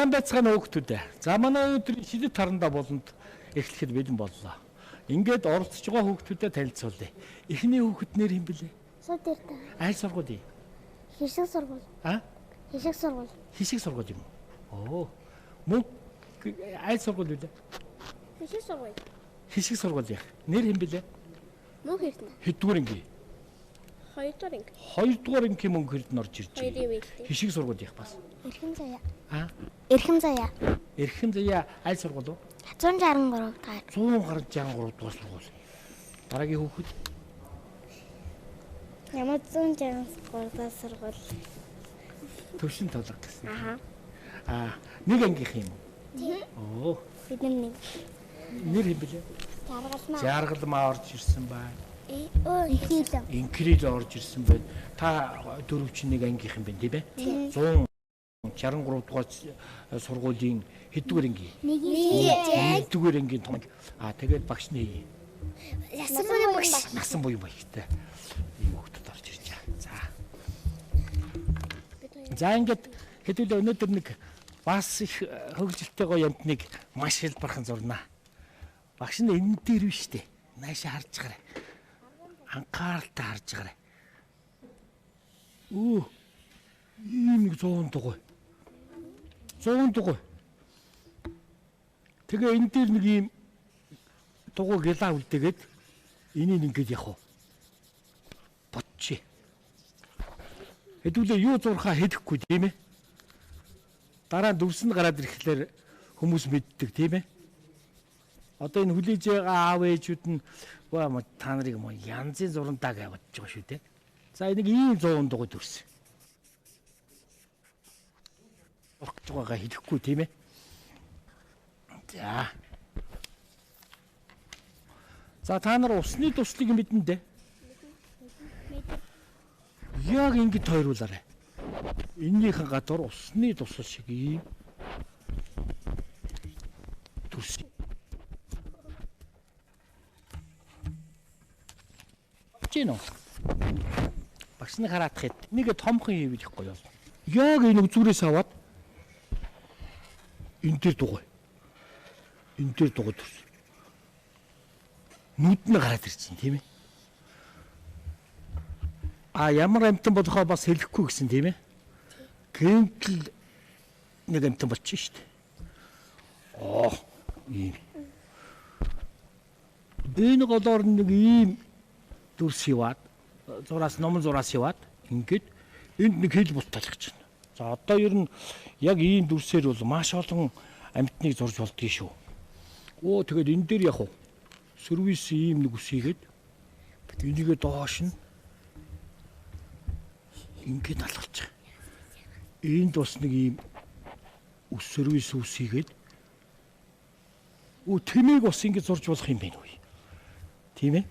сайн байцгаана хүүхдүүд. За манай өдрийн шидэт тарандаа болонд эхлэхэд бэлэн боллоо. Ингээд оролцож байгаа хүүхдүүдэд танилцуулъя. Эхний хүүхэд нэр хэм бэлээ? Содэртэ. Аль сургууль? Хишиг сургууль. Хишиг сургууль. Хишиг сургууль юм уу? Мөн аль сургууль вэ? Хишиг сургууль. Хишиг сургууль. Нэр хэм бэлээ? Мөнх Эрдэнэ. Хэддүгээр анги? 2 дугаар анги. 2 дугаар анги Мөнх Эрдэнэ орж ирж Хоёрын байна. үеэлтэй. Хишиг сургууль их бас. Эрхэм заяа. Эрхэм заяа. аль сургууль вэ? 163 дахь. 163 дугаар сургууль. Дараагийн хүүхэд Ямар 163 дахь сургууль. төвшин тоглох гэсэн. Аха. Нэг ангийнх юм уу? Бид нэг. Нэр хэм бэлээ? Жаргалмаа. Жаргалмаа орж ирсэн байна. Ихийлэн. Инкрил орж ирсэн байна. Та дөрөв чинь нэг ангийнх юм байна, тийм ээ? 163 дугаар сургуулийн хэддүгээр анги? 1-р ангийн том. Тэгээд багш нэ. Ясан буян багш. Насан буян багштай. Ийм хүүхдүүд орж ирж байгаа. За ингээд хэдүүлээ өнөөдөр нэг бас их хөвгөлтэй гоё амтныг маш хэлбархан зурнаа. Багш нь энэ дээр биш үү? Наашаа харж гараа. Анхааралтай харж гараа. Ийм нэг 100 дугуй. 100 дугуй. Тэгээ энэ дээр нэг ийм дугуй гэлаа үлдээгээд энийг ингээд явах уу? Бодчих. Хэдүүлээ юу зурхаа хэдэхгүй тийм ээ? Дараа нь дүрсэнд гараад ирэхлээр хүмүүс мэддэг тийм ээ? Одоо энэ хүлээж байгаа аав ээжүүд нь та нарыг янзын зурантаа гэж бодож байгаа шүү дээ. За энийг ийм 100 дугуй дүрс. Орхож байгаагаа хэлэхгүй тийм ээ. За та нар усны туслыг мэднэ дээ. Яг ингэж тойруулаарай. Эннийхэн гадуур усны тусал шиг ийм дүрс. Жинөө. Багш нь хараадах нэг томхон хийвэл их гоё. Яг энэ үзүүрээс аваад энэ дээр дугуй. Энэ дээр дугуй дүрс. Нүд нь гараад ирчихин тийм ээ. Ямар амтан болохоо бас хэлэхгүй гэсэн тийм ээ. Гэмтэл нэг амтан болчих шүү дээ. Ийм. Энэ голоор нэг ийм дүрс яваад номон зураас яваад ингээд энд нэг хэл бут талхаж байна. За одоо ер нь яг ийм дүрсээр бол маш олон амьтныг зурж болдгий шүү. Тэгээд энэ дээр яг сервис ийм нэг ус хийгээд энийгээ доош нь ингээд алгалж байгаа. Энд бас нэг ийм ус сервис ус хийгээд тэмээг бас ингэж зурж болох юм байна уу? Тийм ээ?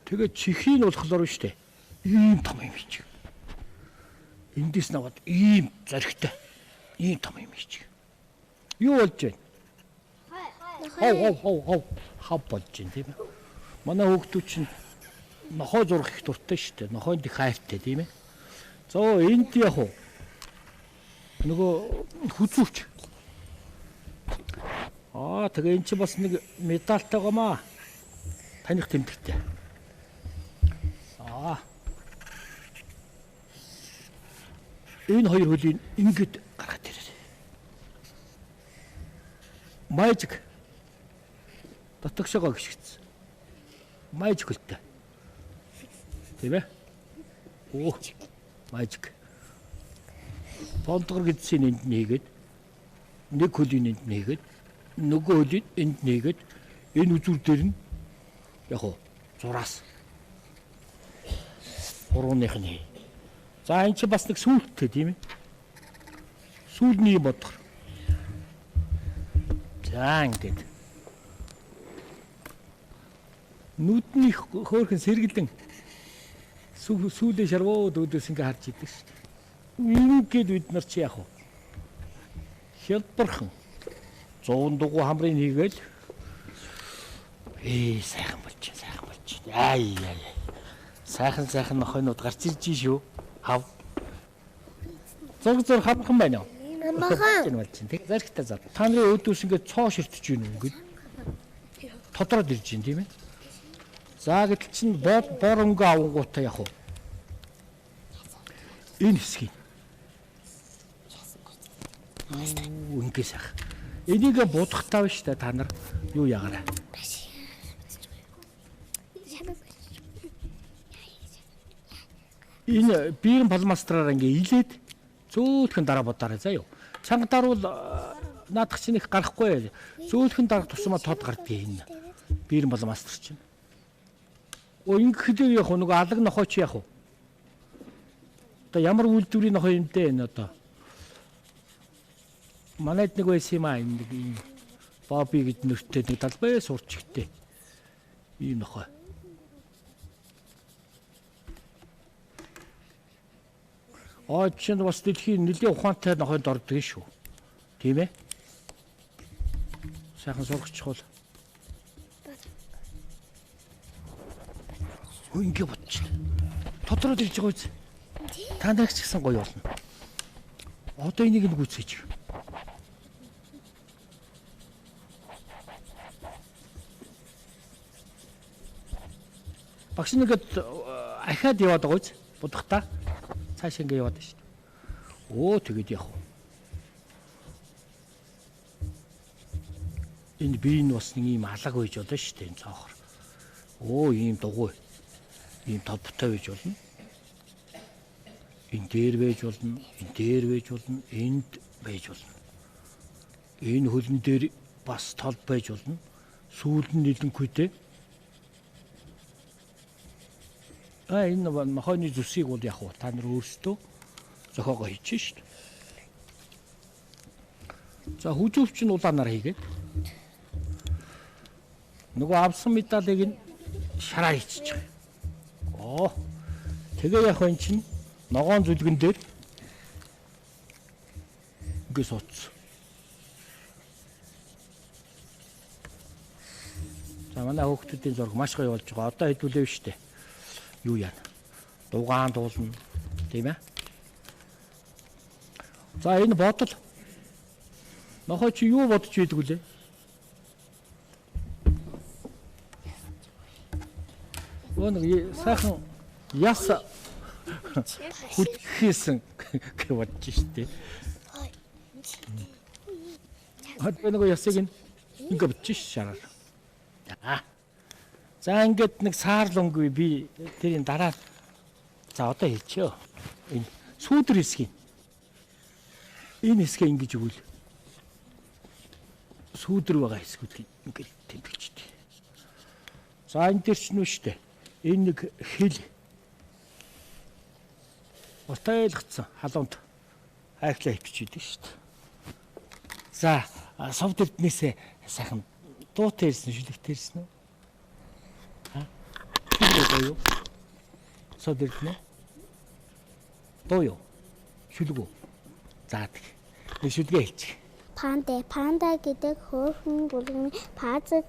Тэгээд чихийг болохоор шүү дээ. Ийм том юм хийж. Эндээс наваад ийм зоригтой. Ийм том юм хийж. Юу болж байна? Хав болж байна тийм ээ. Манай хүүхдүүд чинь нохой зурх их дуртай шүү дээ. Нохойд их хайртай тийм ээ. Энд яг нөгөө хүзүүч. Тэгээ эн чинь бас нэг медальтай гомаа. Таних тэмдэгтэй. Энэ хоёр хөлийг ингэж гаргаад ирээ. Magic. Дотогшоогоо гიშгцсэн. Magic хөлтэй. Тийм ээ? Magic. Понтгор гэдсэн энд нэгээд нэг хөлийг энд нэгээд нөгөө хөлийг энд нэгээд энэ үзүүр дээр нь яг зураас урууных нь. За энэ чи бас нэг сүүлттэй тийм ээ. Сүүлний бодох. За ингээд. Нүдний хөөрхөн сэргэлэн сүүлээ шаргууд өөдөөс ингээ харж идэг шүү дээ. Ингээд бид нар чи яг хялбархан 100 дугуй хамрыг хийгээл сайхан болж байна. Сайхан нохойнууд гарч ирж шүү. Хав. Зург хамхан байна уу? Махан. болж байна тийм. Зэрэгтэй заа. Та нарын өөдөөс ингээд цоо ширтэж байна уу ингээд. Тодроод ирж байна тийм ээ. За гэтэл чинь бор өнгө авангуудаа яг уу. Энэ хэсгийг. Үнгээ сах. Энийг будахтаа биш та нар юу ягаарай. Энэ биерэн палмастраар ингээ илээд зөөлхөн дараа бодоорой заа юу. Чанга дарвал наадах чинь их гарахгүй. Зөөлхөн дарах тусмаа тод гардгийг энэ. Биерэн палмастр чинь. Ингэхдээ яг нөгөө алаг нохой чи яг уу. Одоо ямар үйлдвэрийн нохой юм дээ энэ одоо. Манайд нэг байсан юм аа энэ ийм Баби гэд нэртэй нэг талбай сурчигтэй. Ийм нохой. Чинь бас дэлхийн нэлийн ухаантай нохойд ордог шүү. Тийм ээ? Сайхан сургачих бол. Ингээ бодчих. Тодроод ирж байгаа үз. Та нарч гэсэн гоё болно. Одоо энийг гүйцээж. Багш нэгэд ахаад яваад байгаа үз. Будахтаа цааш ингээ яваад шүү дээ. Оо тэгэд яах вэ? Энэ бие нь бас нэг юм алаг байж болно шүү дээ энэ цаохор. Оо ийм дугуй. Ийм товтой байж болно. Энэ дээр байж болно. Энэ дээр байж болно. Энд байж болно. Энэ хөлн дээр бас тол байж болно. Сүүл нь нэлэнхүйтэй. Энэ нохойны зүсийг бол яг уу та нар өөрсдөө зохиогоо хийчих шүү дээ. За хүжүүлч нь улаанаар хийгээд нөгөө авсан медалийг нь шараа хийчих. Оо. Тэгээ яг энэ чинь ногоон зүлгэн дээр ингээ сууц. За манай хүүхдүүдийн зураг маш гоё болж байгаа. Одоо хэдүүлээв штэ. Юу яана? Дугаан дуулна. Тийм ээ? За энэ бодол. Нохой чи юу бодож ийдэг үлээ? Нэг сайхан яс хүлхэсэн гэж бодож штэ. Хад нэг ясыг ингээ бодож шараар. За ингээд нэг саарлонгүй би тэрийн дараа за одоо хэлчихё. Энэ сүүдэр хэсгийг. Энэ хэсгээ ингэж өгвөл сүүдэр байгаа хэсгүүдийг ингээд тэмдэглэжтэй. За энэ дээр ч нү штэ. Энэ нэг хил утайлгцсан халуунд хайртлаа хипчихдээ шүү дээ. За сов дэрднээсээ сайхан дуутай ирсэн шүлэгтэй ирсэн үү? Юу? Сов дэрднэ? Дуу юу? Шүлэг үү? За тэг. Нэг шүлгээ хэлчих. Панда гэдэг хөөрхөн бүрэн пазаг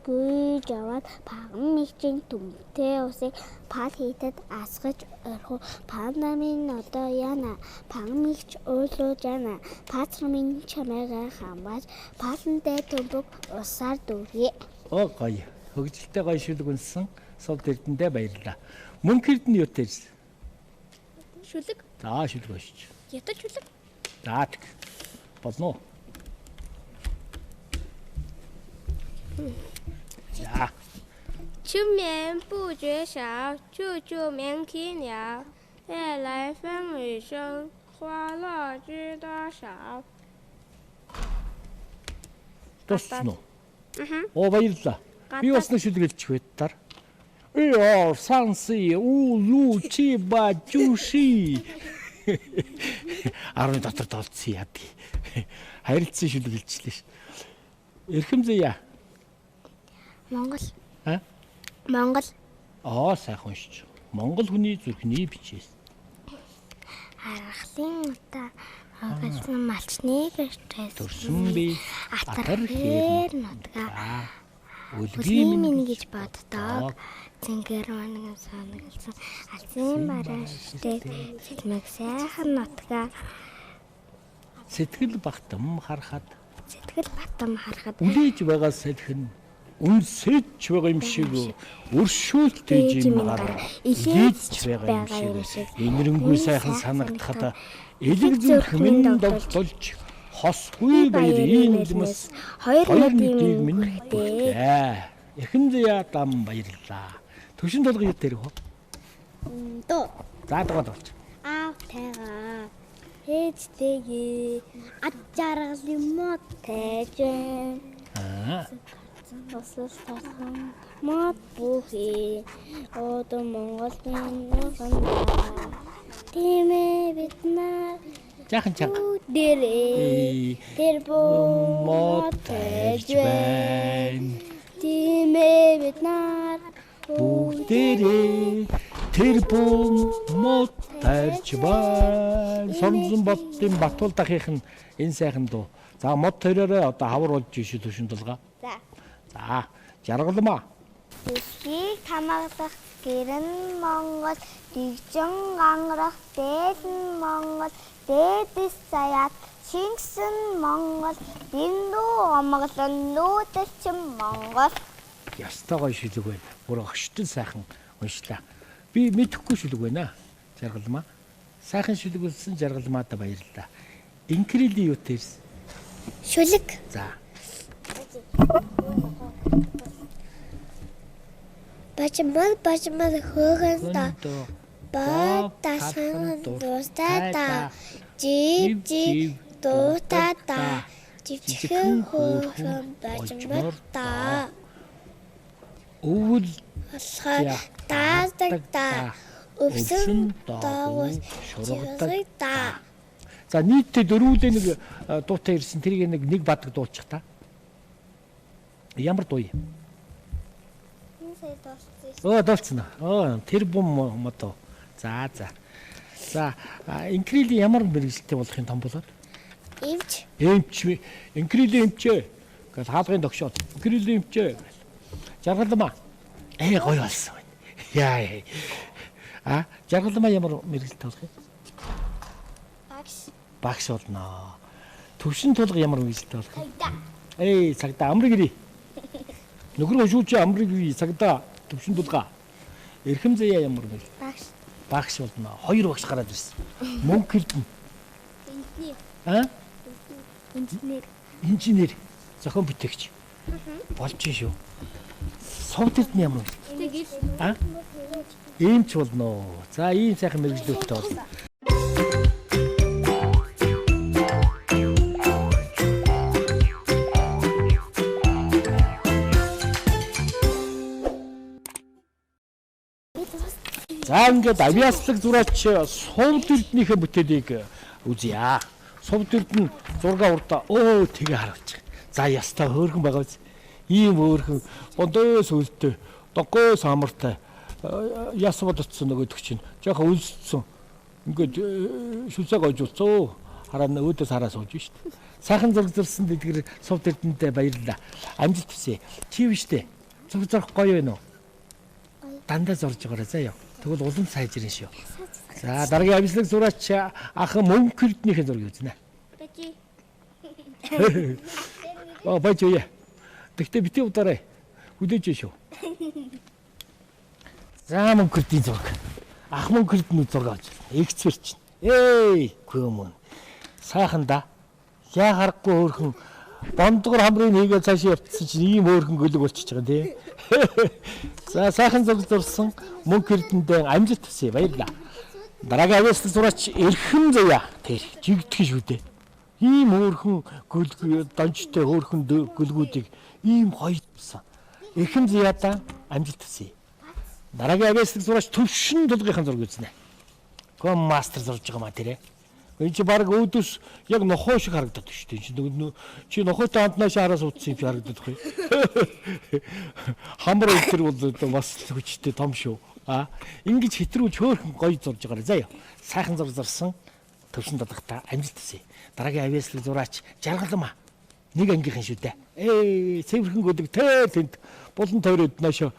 гүйж яваад паган нэгжийн төмтэй усыг пад хийтэд асгаж орхив. Панда минь одоо яана? Паган нэгж өөлөө жана. Пацар минь чамайгаа хамгааж пасантай төмбөг усаар дүүрье. Оо гоё. Хөгжилтэй гоё шүлэг үнсэн. Сов дэрдэндээ баярлалаа. Мөнхөрд нь юу таарс? Шүлэг. За шүлэг өшч. Ятаж шүлэг. За тэг. Болно. Ja. 春眠不觉晓，处处鸣啼鸟。夜来风雨声，花落知多少。 Дууссан уу? Оо баярлалаа. Би бас нэг шүлэг хэлчих байтаар. Оо санси уу чи ба жуши. Арны дотор толцсон яд. Харилцсан шүлэг хэлчихлээ ш. Эрхэмзэя. Монгол. Монгол. Сайхан уншиж. Монгол хүний зүрхний бичээс. Аргалын утаа огалсан малчны гэртээс. Төрсөн би атар хээр нутгаа. Үлгийн минь гэж боддог. Зингэр манаг санагдсан. Алсын барааштай сэтмэг сайхан нутгаа. Сэтгэл багтам харахад Сэтгэл батам харахад үлээж байгаа салхин үнсэж байгаа юм шиг өршөөлтэй жимгаар илээдж байгаа юм шиг энэрэнгүй сайхан санагдахад элэг зүрх минь довтолж хосгүй баяр иймдмэс хоёр нэгдийг минь бүртээ эхэн зя дам баярлаа төвшин толгой юу тэрх вэ Дөө. за доод болж Аав тайгаа ээжтэйгээ ад жаргал мод тайж Тосол тасан мод бүхий одоо Монголын нөхөндөө тимээ бид нар жаахан чанга дээрээ тэр мод тайж байна тимээ бид нар бүгдээрээ тэр бум мод тайж байна сонзон боттын Батуул дахийнх нь энэ сайхан дуу за мод төрөөрөө одоо хавар болж шүү төвшин толгой За за жаргалмаа Дэлхийг хамгаалах гэрэн Монгол дэгжин ангарах дээлэн Монгол дээдэс заяат шингсэн Монгол дэндүү омглон нүүдэлчин Монгол ястай гоё шүлэг байна бүр огштон сайхан уншлаа би мэдэхгүй шүлэг байна жаргалмаа сайхан шүлэг болсон жаргалмаадаа баярлалаа инкрилийн юу тэрс Шүлэг за бажмал хөөгөн та батасан дустата жив дутата живхэн хөөгөн бажмал та өвөл болохоор таасдаг та өвсөн доогоос шургадаг та за нийтдээ дөрвөлээ нэг дуутай ирсэн тэрийг нэг бадаг дуучих та ямар дуу юм дуулцсан тэр бум мото за инкрилийн ямар мэрэгжлтэй болохын том болоод Эвч инкрилийн эмчээ гэж хаалгын тогшоод инкрилийн эмчээ жаргалмаа гоё болсон байна яа жаргалмаа ямар мэрэгжлтэй болох юм багш болно төвшин тулга ямар мэрэгжлтэй болох юм цагта амрыг ирээ нөхөр шүүч амрыг цагта төвшин тулга эрхэм заяа ямар мэрэгжил багш болно хоёр багш гараад ирсэн мөнгө хэрдэн инженер зохион бүтээгч болж шүү совд эрдэнэ ямар эмч болно за ийм сайхан мэрэгжлүүдтэй болно за ингээд авиаслаг зураач совд эрдэнийхээ бүтээлийг үзье. Совд эрдэнэ зураг урдаа тэгээ харуулж байгаа. За ястаа хөөрхөн байгаа биз. Ийм хөөрхөн бондоос үлдээ, доггой самартай яс бодцсон нөгөөдөг чинь. Жохоо үлссэн. Ингээд шүлсэг ойжулцоо. Хараа өөдөөс хараа сууж шүү дээ. Сайхан зураг зурсан дэдгэр совд эрдэнэтэй баярлалаа. Амжилт хүсье. Чи биштэй. Зураг зурах гоё байна уу? Дандаа зурж байгаарай заяа. Тэгвэл улам сайжирна шүү. За дараагийн авислаг зураач ах мөнгө хэрднийхээ зургийг үзнэ. Бач юу яа. Тэгтээ бити удаарай. Хүлээж шүү. За мөнгө хэрдний зураг. Ах мөнгө хэрдний зураг авч. Эксперт чинь. Гүмэн. Сайхан да. Яа харахгүй хөөрхөн бондгор хамрыг хийгээ цаашаа явцсан чинь ийм хөөрхөн гөлөг болчихж байгаа тийм. За сайхан зураг зурсан мөнгө хэрдэндээ амжилт хүсье баярлалаа. Дараагийн авиаслаг зураач эрхэм заяа тэр жигдэх шүү дээ. Ийм хөөрхөн гөлгүй донжтой хөөрхөн гөлгүүдийг ийм хоёрсан. Эрхэм заяада амжилт хүсье. Дараагийн авиаслаг зураач төвшин тулгын зураг үзнэ. Гом мастер зурж байгаа маа тэрэ. Энэ чи баг өөдөөс яг нохоо шиг харагдаад шүү дээ. Чи нохоотой хамтнаас хараа суудсан юм харагдаад байна. Хамар өвтөр бол бас хүчтэй том шүү. Ингэж хэтрүүлж хөөрхөн гоё зурж байгаарай заяа. Сайхан зураг зурсан төвшин дадахта амжилт хүсье. Дараагийн авиаслаг зураач жаргалмаа. Нэг ангийнхан шүү дээ. Цэвэрхэн гөлөг тэнд булан тойроод наашаа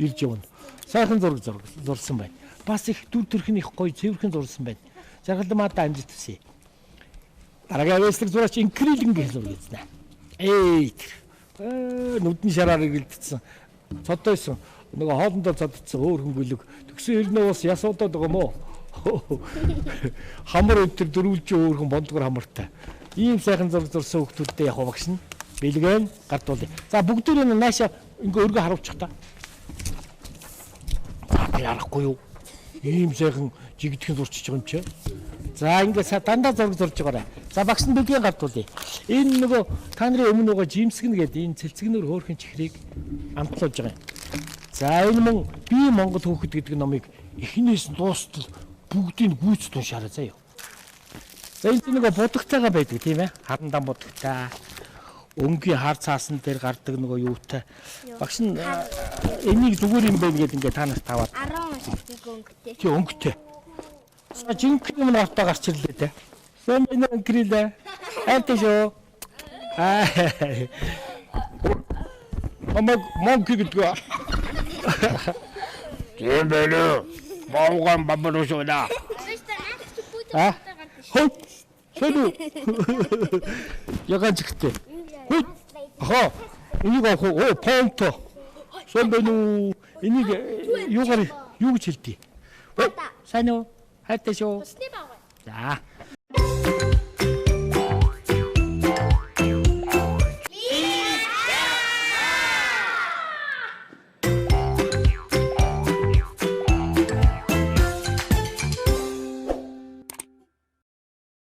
ирж явна. Сайхан зураг зурсан байна. Бас их дүр төрхөн их гоё цэвэрхэн зурсан байна. Жаргалмаадаа амжилт хүсье. Дараагийн авьяаслаг зураач инкрилинг гэх зураг эзнэ. Нүдний шараар гэлдсэн. Цодойсон. Нөгөө хоолндоо цоддсон өөр хөнгөлөг. Тэгсэн хэрнээ бас ясуудаад байгаа мó. Хамар өдөр дөрвөлж өөрхөн бондгор хамартай. Ийм сайхан зураг зурсан хүмүүстэй яг багш нь бэлгэн гардуулъя. За бүгдөө энэ нааша ингээ өргө харуулчих та. Ярахгүй юу? Ийм сайхан жигдхэн зурчиж байгаа юм чи. За ингээ дандаа зураг зурж байгаарай. За багш нь бэлгэн гардуулъя. Энэ нөгөө та нарын өмнө байгаа жимсгэн гэдэг энэ цэлцгнөр хөөрхөн чихрийг амтлуулж байгаа юм. За энэ мөн би Монгол хүүхэд гэдэг номыг эхнээс нь дуустал бүгдийг гүйц туншаарай заяа. За энэ нөгөө будагтайгаа байдаг тийм ээ. Харандан будагтай. Өнгийн хар цаасан дээр гардаг нөгөө юутай. Багш нь энийг зүгээр юм байна гэдэг ингээ та нарт таваад. 10 шиг өнгөтэй. Тий өнгөтэй. За жинхэнэ юм автаа гарч ирлээ те. Сэн энэ өнгөрилээ. Хайртай шүү. Мог гэдэг. Тийм байна. Могон бабарушуда. Хөө. Шоду. Ягаан чигтэй. Хөө. Хоо. Энийг авах уу? Понто. Сэн байна. Энийг юу гэж хэлдэг? Сайн уу? Хайртай шүү. За.